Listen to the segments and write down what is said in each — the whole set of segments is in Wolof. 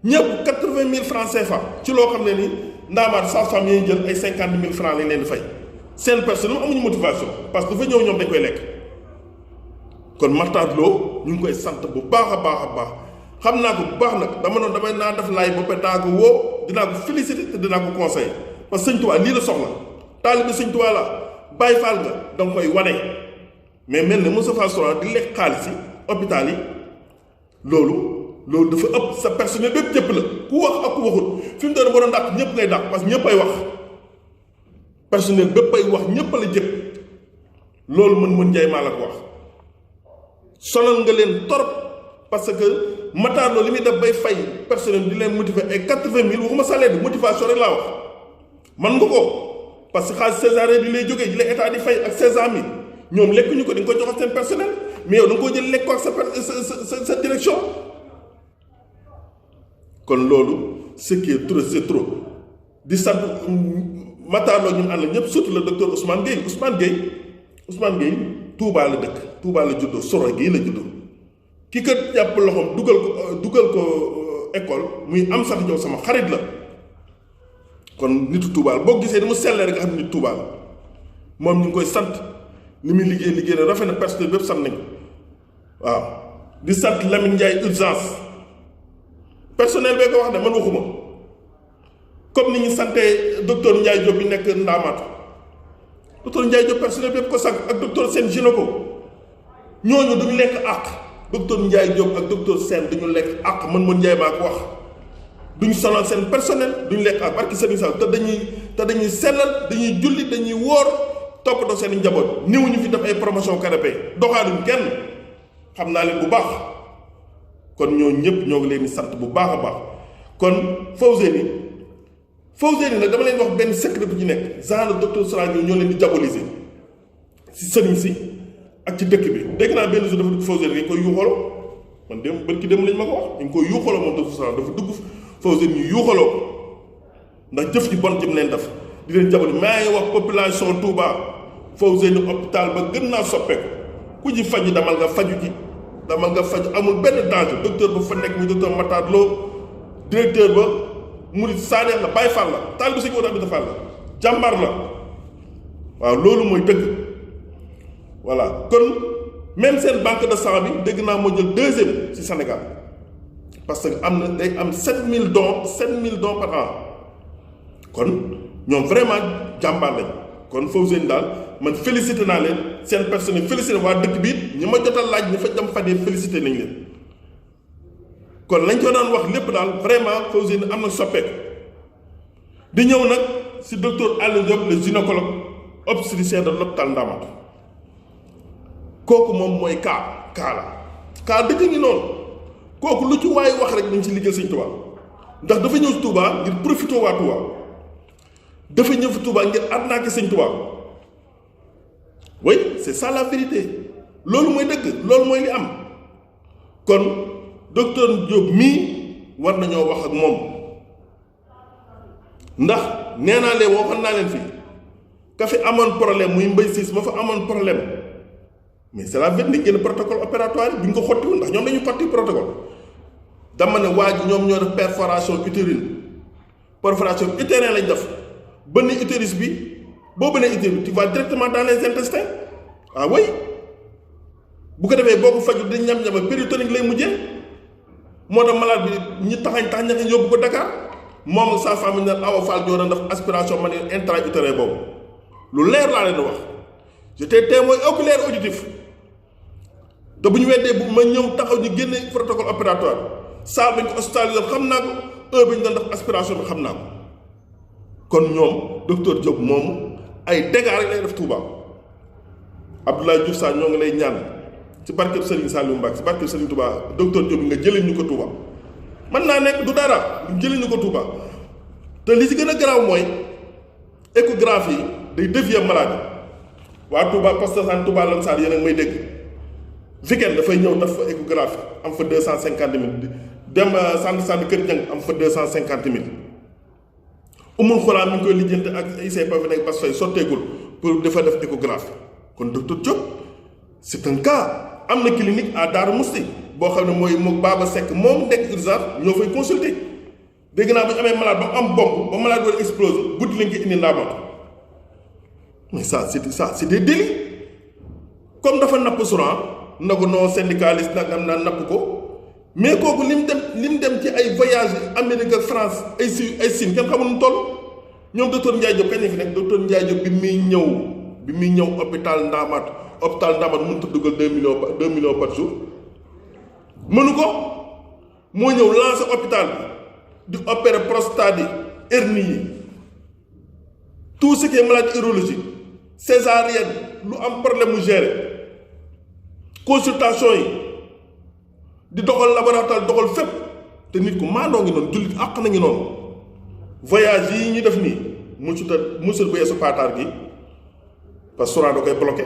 ñëpp 80 000 francs CFA ci loo xam ne ni ndaamaat sage-femme yi jël ay 50 000 francs lañ leen di fay seen personnel amuñu motivation parce que dafa ñëw ñoom dañ koy lekk. kon Makhtar Lo ñu ngi koy sant bu baax a baax xam naa ko bu baax nag damay naa def laay ba pare daa ko woo dinaa ko féliciter te dinaa ko conseiller parce que sëñ Tuubaa lii la soxla taalibe sëñ Tuubaa la Baay Faal nga da nga koy wane mais mel ne Moustapha Souran di lekk xaalis yi hôpital yi loolu dafa ëpp sa personnel bépp jëpp la ku wax ak ku waxul fi mu doon waroon dàq ñëpp ngay dàq parce que ñëpp ay wax personnel bépp ay wax ñëpp la jëpp loolu mën njaay maa la ko wax sonal nga leen torop parce que Makhtar Lo li muy def bay fay personnel di leen motiver ay 80 000 waxuma salaire bi motivation rek laa wax man nga ko parce que xaalis césarien di lay jógee di la état di fay ak 16 000 ñoom lekkuñu ko di nga ko joxal seen personnel mais yow da nga koo jël lekk ko ak sa direction kon loolu ce qui est trop c'est trop di sant Makhtar Lo ñu ànd ñëpp surtout le docteur Ousmane Gueye Touba la dëkk Touba la juddoo Soro gii la juddoo ki kat jàpp loxoom dugal ko école muy am sax ñëw sama xarit la kon nitu Touba la boo gisee ni mu sellee rek nga xam ne nitu Touba la moom ñu ngi koy sant li muy liggéey na rafet na personnel bépp sant nañ waaw di sant Lamine Ndiaye urgence personnel bee ko wax ne man waxuma comme ni ñu santee docteur Ndiaye Diop bi nekk Ndaamaatu docteur Ndiaye Diop personnel bépp ko sant ak docteur Sène gynéco ñooñu duñu lekk àq docteur Ndiaye Diop ak docteur Sène duñu lekk àq man Ndiaye maa ko wax duñu sonal seen personnel duñu lekk àq barki sëriñ Sall te dañuy sellal dañuy julli dañuy wóor toppatoo seen njaboot néew ñu fi def ay promotion canapé doxaanuñ kenn xam naa leen bu baax kon ñoo ñëpp ñoo ngi leen di sant bu baax a baax kon Fawzeyni nag dama leen wax benn secret bu ci nekk genre docteur Souran ñoo leen di diaboliser si sëriñ si ak ci dëkk bi dégg naa benn jour dafa dugg Fawzeyni dañ koy yuuxaloo man dem bërki dem lañ ma ko wax dañ koy yuuxaloo moom docteur Souran dafa dugg Fawzeyni ñu yuuxaloo ko ndax jëf ji bon jëm leen def di leen diaboliser maa ngi wax population Touba Fawzeyni hôpital ba gën naa soppeeku ku ji faju damal nga faju ji damal nga faju amul benn danger docteur ba fa nekk muy docteur Makhtar Lo directeur ba murid saadeex la Baay Faal la taal bi sëñ Oda Abdou Fall la jàmbaar la waaw loolu mooy dëgg voilà kon même seen banque de sang bi dégg naa moo jël deuxième ci Sénégal parce que am na day am 7000 dons par an kon ñoom vraiment jàmbaar lañ kon Fawzeyni daal man félicité naa leen seen personnel félicité waa dëkk bi ñi ma jotal laaj ñi fa dem fan yii félicité nañ leen kon lañ ko daan wax lépp daal vraiment Fawzeyni am na soppeeku di ñëw nag si docteur Aliou Diop le gynécologue obstétricien de l'hôpital Ndamatou kooku moom mooy kaa dëgg ngi noonu kooku lu ci waay wax rek nañ ci liggéey Sëñ Touba ndax dafa ñëw si Touba ngir profité waa Touba dafa ñëw fi Touba ngir arnaqué Sëñ Touba oui c'est ça la vérité loolu mooy dëgg loolu mooy li am kon docteur Diop mii war nañoo wax ak moom ndax nee naa leen waxoon naa leen fii ka fi amoon problème muy Mbaye Ciss ma fa amoon problème mais c'est la vérité génn protocole opératoire bi ñu ko xottiwul ndax ñoom dañu xotti protocole dama ne waa ji ñoom ñoo def perforation utérine lañ def bënn utérus bi boo bënnee utérus bi tu vas directement dans les intestins ah oui bu ko defee boo ko faju dañ ñam-ñama péritonique lay mujjee moo tax malade bi ñi taxañ yóbbu ko Dakar moom sa famille ne Awa Fall ñoo doon def aspiration manuelle intra-utérine boobu lu leer laa leen di wax j'étais témoin oculaire auditif te bu ñu weddee bu ma ñëw taxaw ñu génne protocole opératoire saa bañ ko hospitalisé xam naa ko heure bi ñu doon def aspiration bi xam naa ko kon ñoom docteur Diop moomu ay dégâts rek lay def Touba Abdoulaye Diouf Sarr ñoo ngi lay ñaan ci barkeb Serigne Saliou Mbacke ci barkeb Serigne Touba docteur Diop nga jëlee ñu ko Touba mën naa nekk du dara jëlee ñu ko Touba te li ci gën a garaaw mooy échographie yi day dévier malade waa Touba poste de santé Touba Lansar yéen a ngi may dégg weekend dafay ñëw def fa échographie am fa 250 000 dem centre Kër Dieng am fa 250 000 umul xolaa mi ngi koy lijjanti ak ICP bi nekk bas fay sotteegul pour dafa def échographie kon docteur Diop c'est un cas am na clinique à Darou Mousty boo xam ne mooy moom Baba Seck moom nekk urgence ñoo fay consulter dégg naa bu ñu amee malade ba am bombe ba malade war explose guddi lañ koy indi ndaamaatu mais c'est des délits comme dafa napp Souran na ko non syndicaliste nag am naa napp ko mais kooku lim dem ci ay voyage Amérique ak France ay Chine kenn xamul nu toll ñoom docteur Ndiaye Diop kañ la fi nekk docteur Ndiaye Diop bi muy ñëw hôpital Ndamatou mënut a dugal 2 millions par jour mënu ko moo ñëw lancer hôpital bi di opérer prostate yi hernie yi tout ce qui est maladie urologique césarienne lu am problème mu gérer consultation yi di doxal laboratoire doxal fépp te nit ku maandoo ngi noonu jullit àq na ngi noonu voyage yi ñu def nii musul bu yeesu paataar gi parce que Souran da koy bloqué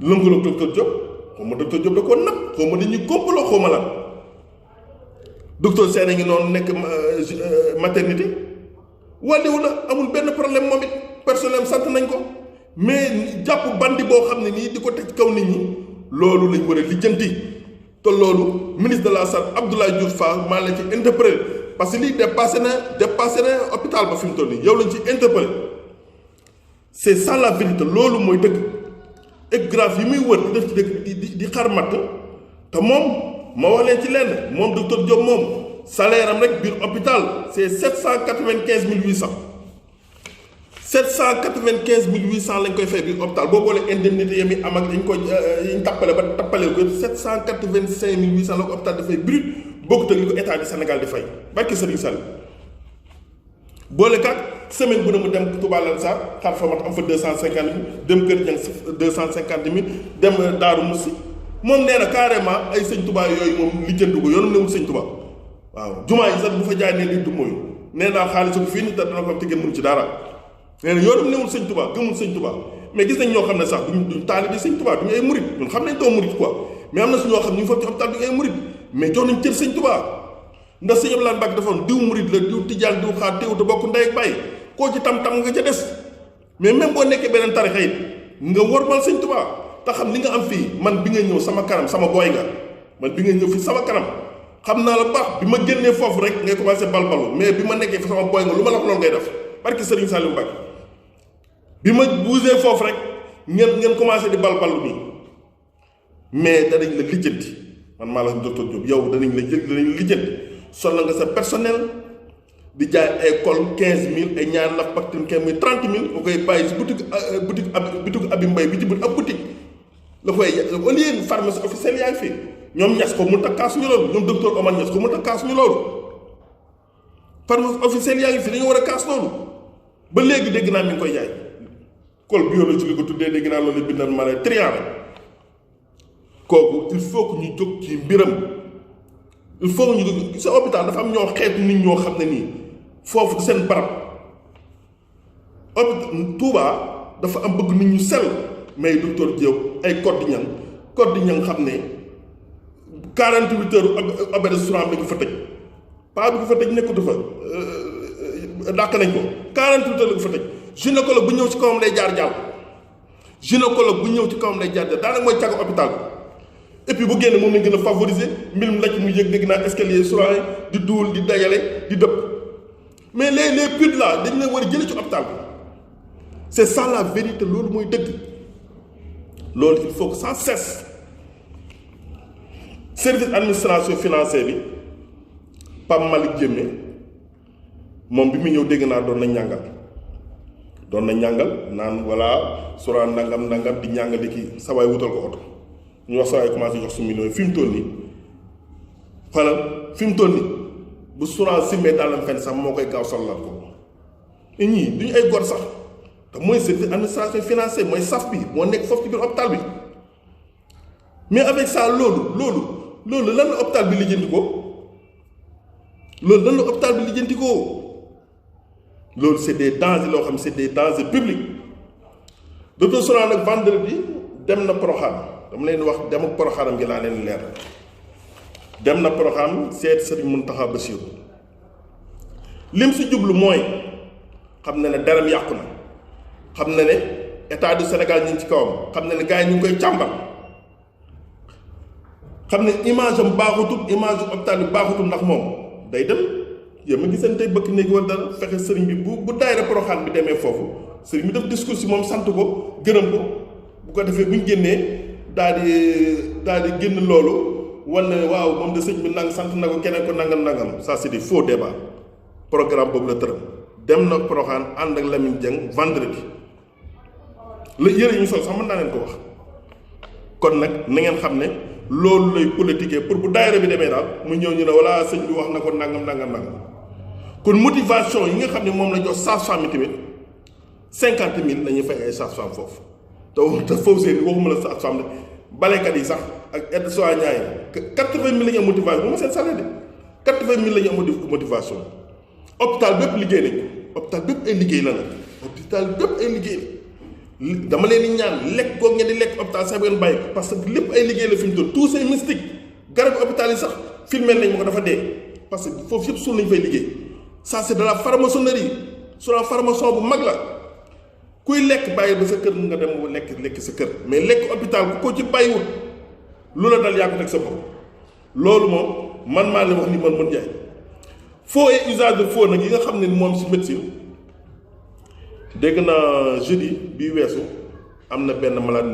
lëngaloo docteur Diop xaw ma docteur Diop da koo napp xaw ma dañuy complot xaw ma lan docteur Sène ngi noonu nekk maternité wàlliwu la amul benn problème moom it personnel sant nañ ko mais jàpp bandi boo xam ne nii di ko teg kaw nit ñi loolu lañ war a lijjanti te loolu ministre de la santé Abdoulaye Diouf Fall maa la ci interpellé parce que lii dépassé na hôpital ba fi mu toll nii yow lañ ci interpellé c'est ça la vérité loolu mooy dëgg égraphe yi muy wër di def ci dëgg di xar matt te moom ma wax leen ci lenn moom docteur Diop moom salaire am rek biir hôpital c'est 795 800 795 800 lañ koy fay biir hôpital boo boolee indemnité yi muy am ak dañ ko yiñ tappale ba tappaleel ko 785 800 la ko hôpital dafay brut bokkut ak li ko état du Sénégal di fay barki Serigne Sall boole kat semaine bu ne mu dem Touba Lansar xar fa mat am fa 250 000 dem Kër Dieng 250 000 dem Daaru Moussi moom nee na carrément ay sëñ Touba yooyu moom lijjanti ko yoonam newul sëñ Touba waaw jumaa yi sax bu fa jaay ne li du mooy nee naa xaalis ko fii nii te dana ko am te ngeen mun ci dara nee na yoonam newul sëñ Touba gëmul sëñ Touba mais gis nañ ñoo xam ne sax duñ taalibe sëñ Touba duñu ay murit ñun xam nañ doo murit quoi mais am na su ñoo xam ñu foofu ci hôpital duñu ay murit mais jox nañ cër sëñ Touba ndax sëñ Abdoulaye Mbacke dafa diw murit la diw tijaan diw xaar teew te bokk ndey ak bàyyi koo ci tam-tam nga ca des mais même boo nekkee beneen tarixa it nga wormal sëñ Touba te xam li nga am fii man bi nga ñëw sama kanam sama booy nga man bi nga ñëw fii sama kanam xam naa la baax bi ma génnee foofu rek ngay commencé balbalu mais bi ma nekkee fi sama booy nga lu ma la ko loolu ngay def barki Serigne Saliou Mbacke bi ma bougé foofu rek ngeen commencé di balbalu nii mais danañ la lijjanti man maa la docteur Diop yow danañ la lijjanti solo nga sa personnel di jaay ay col 15000 ay ñaar laf pactine 15 000 30 000 nga koy bàyyi si boutique abi mbay bi ci but ab boutique la koy au lieu pharmacie officielle yaa ngi fi ñoom ñas ko mu takkaas ñu loolu ñoom docteur Omar ñas ko mu takkaas ñu loolu pharmacie officielle yaa ngi fi dañu war a kaas loolu ba léegi dégg naa mi ngi koy jaay col biologie li ko tuddee dégg naa loolu bindal ma lay triant rek kooku il faut que ñu jóg ci mbiram il faut que ñu jóg sa hôpital dafa am ñoo xeetu nit ñoo xam ne nii foofu seen barab hôpital Touba dafa am bëgg nit ñu sell mais docteur Diop ay code di ñan xam ne 48 heures abere Souran bi ko fa tëj paa bi ko fa tëj nekkatu fa dàq nañ ko 48 heures la ko fa tëj gynécologue bu ñëw ci kawam lay jaar jàll gynécologue bu ñëw ci kawam lay jaar jàll daanaka mooy càgg hôpital bi et puis bu génn moom lañ gën a favoriser mbirum lacc mu yëg dégg naa escalier Souran yi di duul di dajale di dëpp mais les pudes là dañ leen war a jëlee ci hôpital bi c'est ça la vérité loolu mooy dëgg loolu il faut que ça cesse service administration financière bi Pape Malick Diémé moom bi mu ñëw dégg naa doon na ñàngal naan voilà Souran nangam di ñàngal di kii sawaay wutal ko oto ñu wax sawaay commencé jox su millions fi mu toll nii xoolal fi mu toll nii bu Souran simmee daalam fenn sax moo koy gaaw sollal ko et ñii duñu ay gor sax te mooy service administration financière mooy saf bi moo nekk foofu ci biir hôpital bi mais avec ça loolu lan la hôpital bi lijjanti ko loolu c'est des dangers loo xam c'est des dangers publics docteur Souran nag vendredi dem na Porokhane dama leen wax dem ak Porokhane gi laa leen leer dem na Porokhane seet Serigne Mountakha Bassirou lim si jublu mooy xam na ne deram yàqu na xam na ne état du Sénégal ñu ngi ci kawam xam na ne gars yi ñu ngi koy càmbar xam ne image am baaxutul image hôpital bi baaxutul ndax moom day dem yéen a ngi seen tey bëkk néegi wala dara fexe sëriñ bi bu daayira Porokhane bi demee foofu sëriñ bi def discours si moom sant ko gërëm ko bu ko defee bu ñu génnee daal di génn loolu wala waaw moom de sëñ bi nang sant na ko keneen ko nangam ça c'est des faux débat programme boobu la tëral dem na Porokhane ànd ak Lamine Dieng vendredi la yëre ñu sol sax mën naa leen ko wax kon nag na ngeen xam ne loolu lay politiquer pour bu daayira bi demee daal mu ñëw ñu ne walla sëñ bi wax na ko nangam kon motivation yi nga xam ne moom la jox sage-femme yi tamit 50 000 la ñuy fay ay sage-femme foofu te foofu seen waxuma la sage-femme ne balekat yi sax ak aide-soignant yi 80 000 la ñu am motivation bu ma seen salaire de 80 000 la ñu am motivation hôpital bépp liggéey nañ ko hôpital bépp ay liggéey la nag hôpital bépp ay liggéey la dama leen di ñaan lekk goog ngeen di lekk hôpital sax ngeen bàyyi ko parce que lépp ay liggéey la fi mu toll tout c'est mystique garab hôpital yi sax filmé nañ ma ko dafa dee parce que foofu yëpp suul nañ fay liggéey ça c'est de la franc-maçonnerie sur la franc-maçon bu mag la kuy lekk bàyyi ba sa kër nga dem lekk sa kër mais lekk hôpital ku ko ci bàyyiwut lu la dal yaa ko teg sa bopp loolu moom man maa leen wax ni man mën jaay faux et usage de faux nag yi nga xam ne moom si médecine dégg naa jeudi bii weesu am na benn malade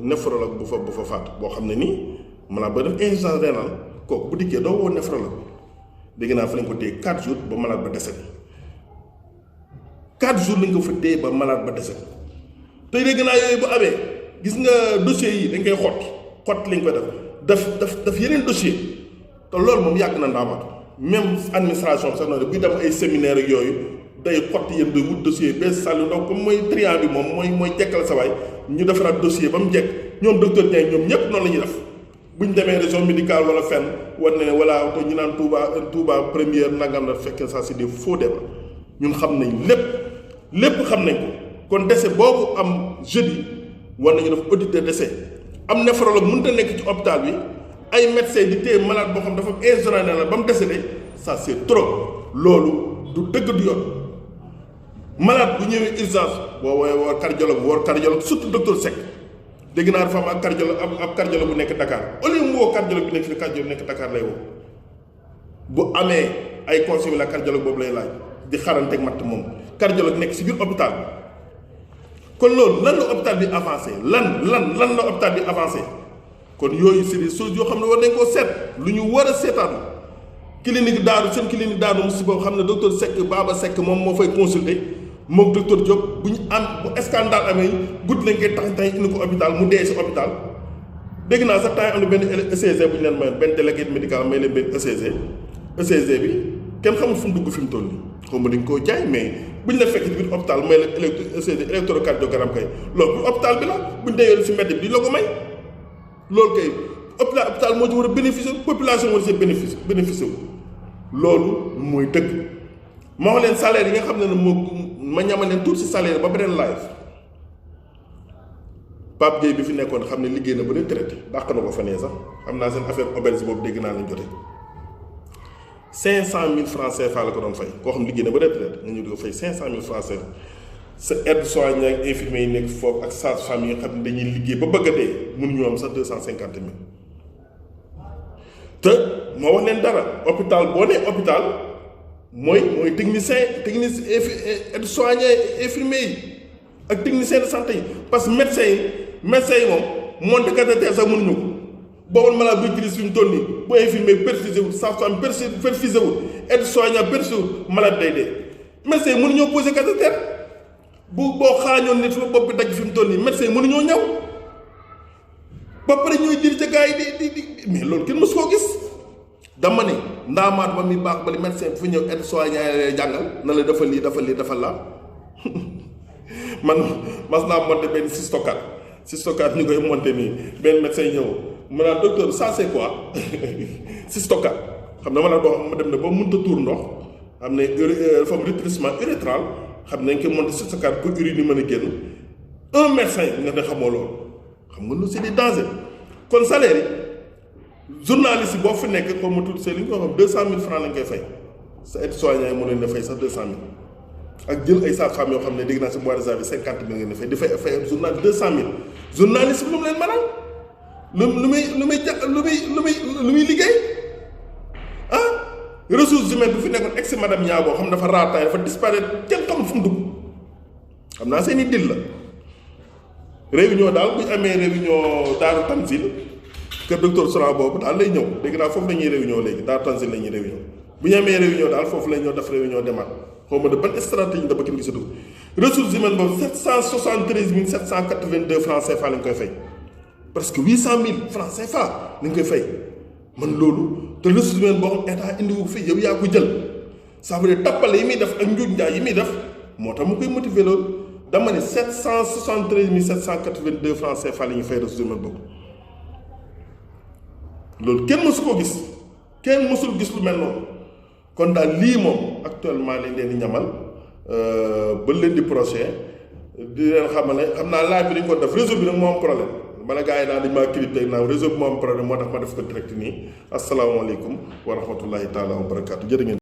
néphrologue bu fa faatu boo xam ne nii malade ba def insuffisance rénale kooku bu dikkee doo woo néphrologue dégg naa fa lañ ko téye 4 jours ba malade ba décédé 4 jours lañ ko fa téye ba malade ba décédé te dégg naa yooyu bu amee gis nga dossiers yi dañ koy xott lañ koy def yeneen dossier te loolu moom yàgg na ndaamaatu même administration sax noonu buy dem ay séminaire ak yooyu day xott yéen de wut dossier bees sàllu ndaw comme mooy triant bi moom mooy jekkal sa waay ñu defaraat dossier ba mu jekk ñoom docteur Dieng ñoom ñëpp noonu la ñuy def bu ñu demee région médicale wala fenn war ne wala te ñu naan Touba première nangam la fekkee ça c'est des faux débats ñun xam nañ lépp xam nañ ko kon décès boobu am jeudi war nañu def audit de décès am néphrologue mënut a nekk ci hôpital bi ay médecins di téye malade boo xam dafa insuffisance rénale ba mu décédé ça c'est trop loolu du dëgg du yoon malade bu ñëwee urgence boo woowee cardiologue surtout docteur Seck dégg naa dafa am ak cardiologue bu nekk Dakar au lieu mu woo cardiologue bi nekk fii cardiologue nekk Dakar lay woo bu amee ay conseil la cardiologue boobu lay laaj di xaranteeg matt moom cardiologue nekk si biir hôpital bi kon loolu lan la hôpital bi avancé lan la hôpital bi avancé kon yooyu c'est des choses yoo xam ne war nañ koo seet lu ñu war a seetaan clinique daaru seen clinique daaru mu si boobu xam ne docteur Seck Baba Seck moom moo fay consulter moom docteur Diop bu ñu am bu scandale amee guddi lañ koy tax indi ko hôpital mu dee si hôpital dégg naa sax temps am na benn ECG bu ñu leen mayoon benn délégué médical may leen benn ECG bi kenn xamul fu mu dugg fi mu toll nii xaw ma dañ koo jaay mais bu ñu la fekk ci biir hôpital may la ECG électrocardiogramme kay loolu bu hôpital bi la bu ñu dee yoon si mbedd bi di la ko may loolu kay hôpital moo ci war a bénéficier population war a see bénéficier wu loolu mooy dëgg ma wax leen salaire yi nga xam ne ma ñamal leen tuuti si salaire ba beneen live Pape Gueye bi fi nekkoon xam ne liggéey na ba retraité dàq na ko fa nee sax xam naa seen affaire auberge boobu dégg naa lañ jote 500 000 francs CFA la ko doon fay koo xam liggéey na ba retraité nga ñëw di ko fay 500 000 francs CFA sa aide-soignant ak infirmier yi nekk foofu ak sage-femme yi nga xam ne dañuy liggéey ba bëgg a dee mënuñu am sax 250 000 te moo wax leen dara hôpital boo nee hôpital mooy technicien aide-soignant infirmier yi ak technicien de santé yi parce que médecin yi moom monte cathéter sax mënuñu ko boobu malade buy crise fi mu toll nii bu infirmier perfusé wul sage-femme perfusé wul aide-soignant perfusé wul malade day dee médecin yi mënuñoo posé cathéter boo xaañoon nit fa bopp bi daj fi mu toll nii médecin yi mënuñoo ñaw ba pare ñooy dirige gars yi di mais loolu kenn mësu koo gis dama ne ndaamaat ba muy baax ba li médecin fu ñëw aide-soignant lay jàngal na la dafa lii dafa la man mas naa monté benn cystocard ñu koy monté nii benn médecin ñëw mu naan docteur ça c'est quoi cystocard xam na ma naan boo xam ma dem ne ba mënut a tuur ndox xam ne dafa am rétrécissement urétral xam ne dañ koy monté cystocard pour urine yi mën a génn un médecin nga ne xamoo loolu xam nga loolu c'est des dangers kon salaire yi journaliste yi boo fi nekk comme ma tuuti c'est li ñu ko xam 200 000 francs lañ koy fay sa aide-soignant yi mu leen ne fay sax 200 000 ak jël ay sages-femmes yoo xam ne dégg naa si mois de janvier 50 000 ngeen di fay di fay journal 200 000 journaliste bi lu mu leen mënal lu muy liggéey ressources humaines bu fi nekkoon ex madame Niago xam dafa raataay dafa disparaître kenn xamul fu mu dugg xam naa seen i dil la réunion daal bu ñu amee réunion Daaru Tanzil kër docteur Sora boobu daal lay ñëw dégg naa foofu la ñuy réunion léegi Daaru Tanzil la ñuy réunion bu ñu amee réunion daal foofu la ñoo def réunion demaat xaw ma de ban stratégie da ba kenn gisatu ressources humaines boobu 773 782 francs CFA lañ koy fay presque 800 000 francs CFA lañ koy fay man loolu te ressources humaines boo xam état indi wu fi yow yaa ko jël ça veut dire tappale yi muy def ak njuuj njaay yi muy def moo tax mu koy motiver loolu dama ne 773 782 francs CFA la ñuy fay ressources humaines boobu loolu kenn mësu ko gis kenn mësul gis lu mel noonu kon daal lii moom actuellement lañ leen di ñamal ba lundi prochain di leen xamale xam naa laaj bi dañ ko def réseau bi nag moo am problème bala gars yi daal dañ maa crypté naaw réseau bi moo am problème moo tax ma def ko direct nii asalaamaaleykum wa rahmatullahi taala wa barakaatu jërë ngeen